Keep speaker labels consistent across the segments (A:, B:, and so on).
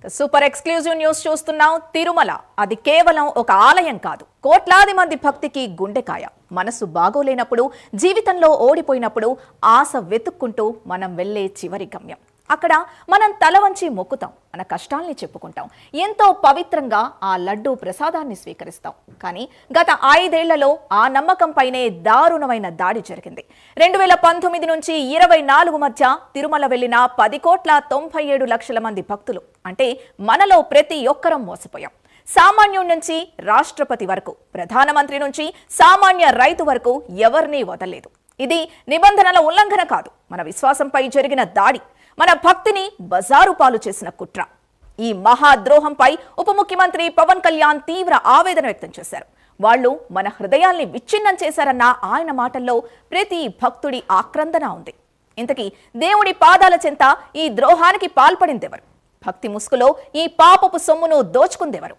A: Super exclusive news చూస్తున్నాం. తిరుమల అది కేవలం ఒక ఆలయం కాదు, కోట్లాది మంది భక్తికి గుండెకాయ. మనసు బాగోలేనప్పుడు, జీవితంలో ఓడిపోయినప్పుడు ఆశ వెతుక్కుంటూ మనం వెళ్లే చివరి గమ్యం. అక్కడ మనం తల వంచి మొక్కుతాం, మన కష్టాల్ని చెప్పుకుంటాం, ఎంతో పవిత్రంగా ఆ లడ్డూ ప్రసాదాన్ని స్వీకరిస్తాం. కానీ గత 5 ఏళ్లలో ఆ నమ్మకంపైనే దారుణమైన దాడి జరిగింది. 2019 నుంచి 24 మధ్య తిరుమల వెళ్లిన 10,97,00,000 మంది భక్తులు. అంటే మనలో ప్రతి ఒక్కరం మోసపోయాం. సామాన్యుడి నుంచి రాష్ట్రపతి వరకు, ప్రధానమంత్రి నుంచి సామాన్య రైతు వరకు ఎవరినీ వదలలేదు. ఇది నిబంధనల ఉల్లంఘన కాదు, మన విశ్వాసంపై జరిగిన దాడి, మన భక్తిని బజారు పాలు చేసిన కుట్ర. ఈ మహాద్రోహంపై ఉప ముఖ్యమంత్రి పవన్ కళ్యాణ్ తీవ్ర ఆవేదన వ్యక్తం చేశారు. వాళ్ళు మన హృదయాల్ని విచ్ఛిన్నం చేశారన్న ఆయన మాటల్లో ప్రతి భక్తుడి ఆక్రందన ఉంది. ఇంతకీ దేవుడి పాదాల చెంత ఈ ద్రోహానికి పాల్పడిందెవరు? భక్తి ముసుగులో ఈ పాపపు సొమ్మును దోచుకుందెవరు?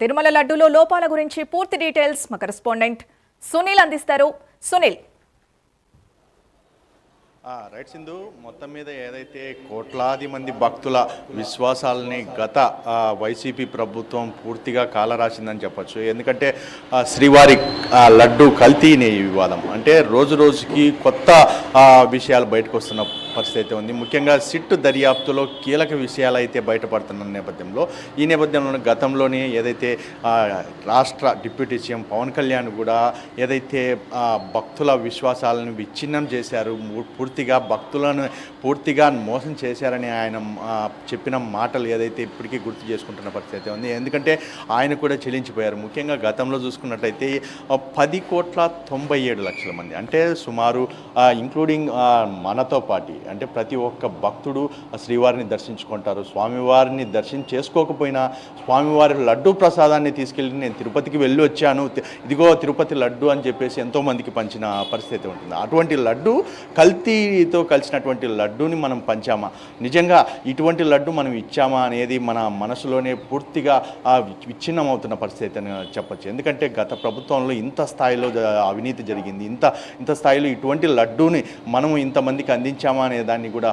A: తిరుమల లడ్డూలో లోపాల గురించి పూర్తి డీటెయిల్స్ మా కరెస్పాండెంట్ సునీల్ అందిస్తారు. సునీల్.
B: రైట్ సింధు, మొత్తం మీద ఏదైతే కోట్లాది మంది భక్తుల విశ్వాసాలని గత వైసీపీ ప్రభుత్వం పూర్తిగా కాలరాసిందని చెప్పచ్చు. ఎందుకంటే శ్రీవారి లడ్డు కల్తీని వివాదం అంటే రోజు రోజుకి కొత్త విషయాలు బయటకు వస్తున్న పరిస్థితి అయితే ఉంది. ముఖ్యంగా సిట్ దర్యాప్తులో కీలక విషయాలు అయితే బయటపడుతున్న నేపథ్యంలో ఈ నేపథ్యంలో గతంలోనే ఏదైతే రాష్ట్ర డిప్యూటీ సీఎం పవన్ కళ్యాణ్ కూడా ఏదైతే భక్తుల విశ్వాసాలను విచ్ఛిన్నం చేశారు, పూర్తిగా భక్తులను పూర్తిగా మోసం చేశారని ఆయన చెప్పిన మాటలు ఏదైతే ఇప్పటికీ గుర్తు చేసుకుంటున్న పరిస్థితి అయితే ఉంది. ఎందుకంటే ఆయన కూడా చెల్లించిపోయారు. ముఖ్యంగా గతంలో చూసుకున్నట్టయితే 10,97,00,000 మంది అంటే సుమారు ఇంక్లూడింగ్ మనతో పాటు అంటే ప్రతి ఒక్క భక్తుడు శ్రీవారిని దర్శించుకుంటారు. స్వామివారిని చేసుకోకపోయినా స్వామివారి లడ్డు ప్రసాదాన్ని తీసుకెళ్ళి నేను తిరుపతికి వెళ్ళి వచ్చాను, ఇదిగో తిరుపతి లడ్డు అని చెప్పేసి ఎంతోమందికి పంచిన పరిస్థితి ఉంటుంది. అటువంటి లడ్డు కల్తీతో కలిసినటువంటి లడ్డూని మనం పంచామా, నిజంగా ఇటువంటి లడ్డు మనం ఇచ్చామా అనేది మన మనసులోనే పూర్తిగా విచ్ఛిన్నం అవుతున్న పరిస్థితి అని చెప్పచ్చు. ఎందుకంటే గత ప్రభుత్వంలో ఇంత స్థాయిలో అవినీతి జరిగింది, ఇంత స్థాయిలో ఇటువంటి లడ్డూని మనము ఇంతమందికి అందించామా అనే దాన్ని కూడా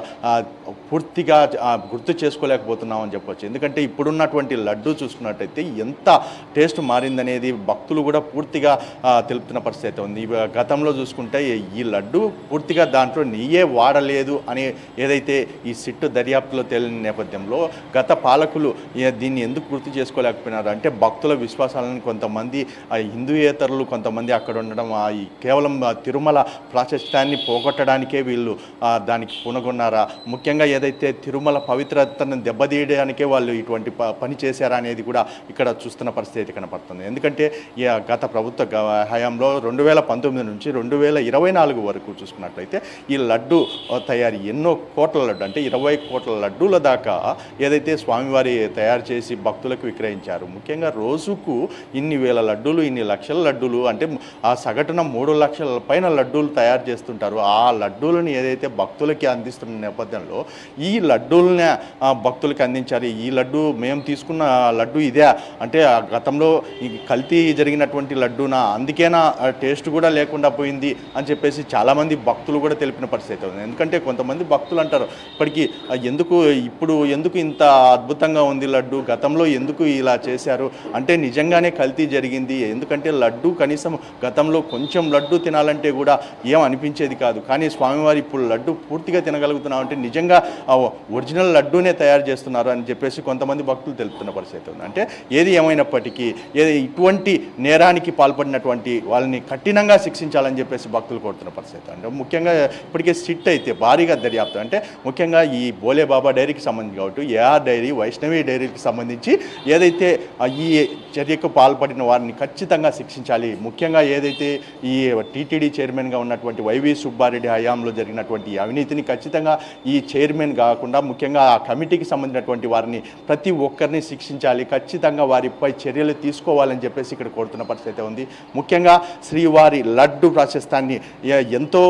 B: పూర్తిగా గుర్తు చేసుకోలేకపోతున్నామని చెప్పవచ్చు. ఎందుకంటే ఇప్పుడున్నటువంటి లడ్డు చూసుకున్నట్టయితే ఎంత టేస్ట్ మారిందనేది భక్తులు కూడా పూర్తిగా తెలుపుతున్న పరిస్థితి ఉంది. గతంలో చూసుకుంటే ఈ లడ్డు పూర్తిగా దాంట్లో నెయ్యే వాడలేదు అని ఏదైతే ఈ సిట్టు దర్యాప్తులో తేలిన నేపథ్యంలో గత పాలకులు దీన్ని ఎందుకు గుర్తు చేసుకోలేకపోయినారు అంటే భక్తుల విశ్వాసాలను కొంతమంది హిందూయేతరులు కొంతమంది అక్కడ ఉండడం, కేవలం తిరుమల ప్రాశస్త్యాన్ని పోగొట్టడానికే వీళ్ళు దానికి పూనుకున్నారా, ముఖ్యంగా ఏదైతే తిరుమల పవిత్రతను దెబ్బతీయడానికే వాళ్ళు ఇటువంటి పని చేశారా అనేది కూడా ఇక్కడ చూస్తున్న పరిస్థితి కనపడుతుంది. ఎందుకంటే గత ప్రభుత్వ హయాంలో 2019 నుంచి 2024 వరకు చూసుకున్నట్లయితే ఈ లడ్డు తయారీ ఎన్నో కోట్ల లడ్డు అంటే 20 కోట్ల లడ్డూల దాకా ఏదైతే స్వామివారి తయారు చేసి భక్తులకు విక్రయించారు. ముఖ్యంగా రోజుకు ఇన్ని వేల లడ్డూలు, ఇన్ని లక్షల లడ్డూలు అంటే ఆ సగటున 3 లక్షల పైన లడ్డూలు తయారు చేస్తుంటారు. ఆ లడ్డూలను ఏదైతే భక్తులకి అందరికీ అందిస్తున్న నేపథ్యంలో ఈ లడ్డూలనే భక్తులకి అందించారు. ఈ లడ్డు మేము తీసుకున్న లడ్డు ఇదే అంటే గతంలో ఈ కల్తీ జరిగినటువంటి లడ్డూనా, అందుకేనా టేస్ట్ కూడా లేకుండా పోయింది అని చెప్పేసి చాలామంది భక్తులు కూడా తెలిపిన పరిస్థితి ఉంది. ఎందుకంటే కొంతమంది భక్తులు అంటారు ఇప్పటికీ ఎందుకు ఇంత అద్భుతంగా ఉంది లడ్డు, గతంలో ఎందుకు ఇలా చేశారు అంటే నిజంగానే కల్తీ జరిగింది. ఎందుకంటే లడ్డు కనీసం గతంలో కొంచెం లడ్డు తినాలంటే కూడా ఏం అనిపించేది కాదు. కానీ స్వామివారి ఇప్పుడు లడ్డు పూర్తిగా తినగలుగుతున్నాం అంటే నిజంగా ఒరిజినల్ లడ్డూనే తయారు చేస్తున్నారు అని చెప్పేసి కొంతమంది భక్తులు తెలుపుతున్న పరిస్థితి ఉంది. అంటే ఏది ఏమైనప్పటికీ ఇటువంటి నేరానికి పాల్పడినటువంటి వాళ్ళని కఠినంగా శిక్షించాలని చెప్పేసి భక్తులు కోరుతున్న పరిస్థితి. అంటే ముఖ్యంగా ఇప్పటికే సిట్ అయితే భారీగా దర్యాప్తు అంటే ముఖ్యంగా ఈ బోలే బాబా డైరీకి సంబంధించి కాబట్టి ఏఆర్ డైరీ, వైష్ణవి డైరీకి సంబంధించి ఏదైతే ఈ చర్యకు పాల్పడిన వారిని ఖచ్చితంగా శిక్షించాలి. ముఖ్యంగా ఏదైతే ఈ టీటీడీ చైర్మన్గా ఉన్నటువంటి వైవి సుబ్బారెడ్డి హయాంలో జరిగినటువంటి అవినీతిని ఖచ్చితంగా ఈ చైర్మన్ కాకుండా ముఖ్యంగా ఆ కమిటీకి సంబంధించినటువంటి వారిని ప్రతి ఒక్కరిని శిక్షించాలి, ఖచ్చితంగా వారిపై చర్యలు తీసుకోవాలని చెప్పేసి ఇక్కడ కోరుతున్న పరిస్థితి ఉంది. ముఖ్యంగా శ్రీవారి లడ్డు ప్రాశస్తాన్ని ఎంతో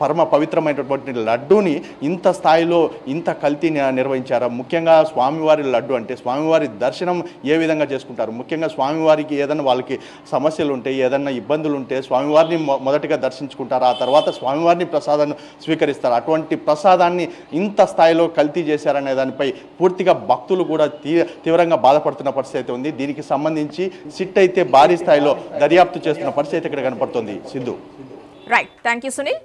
B: పరమ పవిత్రమైనటువంటి లడ్డూని ఇంత స్థాయిలో ఇంత కల్తీ నిర్వహించారు. ముఖ్యంగా స్వామివారి లడ్డు అంటే స్వామివారి దర్శనం ఏ విధంగా చేసుకుంటారు, ముఖ్యంగా స్వామివారికి ఏదైనా వాళ్ళకి సమస్యలు ఉంటే ఏదైనా ఇబ్బందులు ఉంటే స్వామివారిని మొదటిగా దర్శించుకుంటారు, ఆ తర్వాత స్వామివారిని ప్రసాదాన్ని స్వీకరిస్తారు. అటువంటి ప్రసాదాన్ని ఇంత స్థాయిలో కల్తీ చేశారనే దానిపై పూర్తిగా భక్తులు కూడా తీవ్రంగా బాధపడుతున్న పరిస్థితి ఉంది. దీనికి సంబంధించి సిట్ అయితే భారీ స్థాయిలో దర్యాప్తు చేస్తున్న పరిస్థితి ఇక్కడ కనపడుతుంది. Siddhu.
A: Right, thank you Sunil.